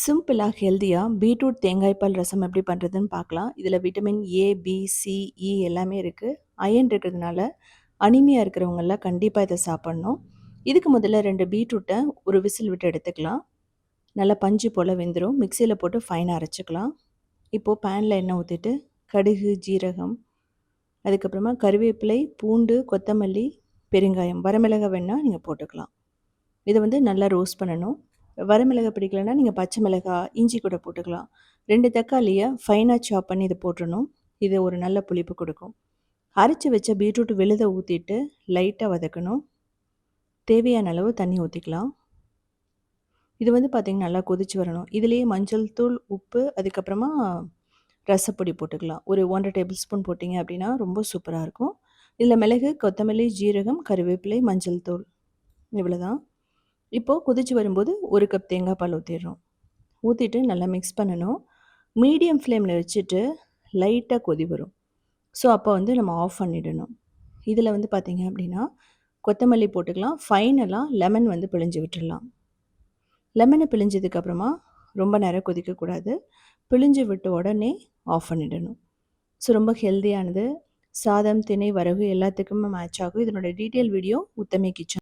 சிம்பிளாக ஹெல்த்தியாக பீட்ரூட் தேங்காய் பால் ரசம் எப்படி பண்ணுறதுன்னு பார்க்கலாம். இதில் விட்டமின் ஏ, பி, சி, இ எல்லாமே இருக்குது. அயன் இருக்கிறதுனால அனிமியா இருக்கிறவங்கெல்லாம் கண்டிப்பாக இதை சாப்பிட்ணும். இதுக்கு முதல்ல 2 பீட்ரூட்டை ஒரு விசில் விட்டு எடுத்துக்கலாம். நல்லா பஞ்சு போல் வெந்துடும். மிக்சியில் போட்டு ஃபைனாக அரைச்சிக்கலாம். இப்போது பேனில் எண்ணெய் ஊற்றிட்டு கடுகு, ஜீரகம், அதுக்கப்புறமா கருவேப்பிலை, பூண்டு, கொத்தமல்லி, பெருங்காயம், வரமிளகாய் வேணால் நீங்கள் போட்டுக்கலாம். இதை நல்லா ரோஸ்ட் பண்ணணும். வரமிளகாய் பிடிக்கலைன்னா நீங்கள் பச்சை மிளகாய், இஞ்சி கூட போட்டுக்கலாம். 2 தக்காளியை ஃபைனாக சாப் பண்ணி இதை போட்டுடணும். இது ஒரு நல்ல புளிப்பு கொடுக்கும். அரைச்சி வச்ச பீட்ரூட் விழுதை ஊற்றிட்டு லைட்டாக வதக்கணும். தேவையான அளவு தண்ணி ஊற்றிக்கலாம். இது பார்த்திங்கன்னா நல்லா கொதித்து வரணும். இதுலேயே மஞ்சள் தூள், உப்பு, அதுக்கப்புறமா ரசப்பொடி போட்டுக்கலாம். ஒரு 1 1/2 டேபிள் ஸ்பூன் போட்டிங்க அப்படின்னா ரொம்ப சூப்பராக இருக்கும். இதில் மிளகு, கொத்தமல்லி, ஜீரகம், கருவேப்பிலை, மஞ்சள் தூள், இவ்வளோதான். இப்போது கொதித்து வரும்போது 1 கப் தேங்காய் பால் ஊற்றிடுறோம். ஊற்றிட்டு நல்லா மிக்ஸ் பண்ணணும். மீடியம் ஃப்ளேமில் வச்சுட்டு லைட்டாக கொதி வரும். ஸோ அப்போ நம்ம ஆஃப் பண்ணிடணும். இதில் பார்த்திங்க அப்படின்னா கொத்தமல்லி போட்டுக்கலாம். ஃபைனலாக லெமன் பிழிஞ்சு விட்டுடலாம். லெமனை பிழிஞ்சதுக்கப்புறமா ரொம்ப நேரம் கொதிக்கக்கூடாது. பிழிஞ்சு விட்டு உடனே ஆஃப் பண்ணிடணும். ஸோ ரொம்ப ஹெல்த்தியானது. சாதம், திணை, வரகு எல்லாத்துக்குமே மேட்ச் ஆகும். இதனோட டீட்டெயில் வீடியோ உத்தமி கிச்சன்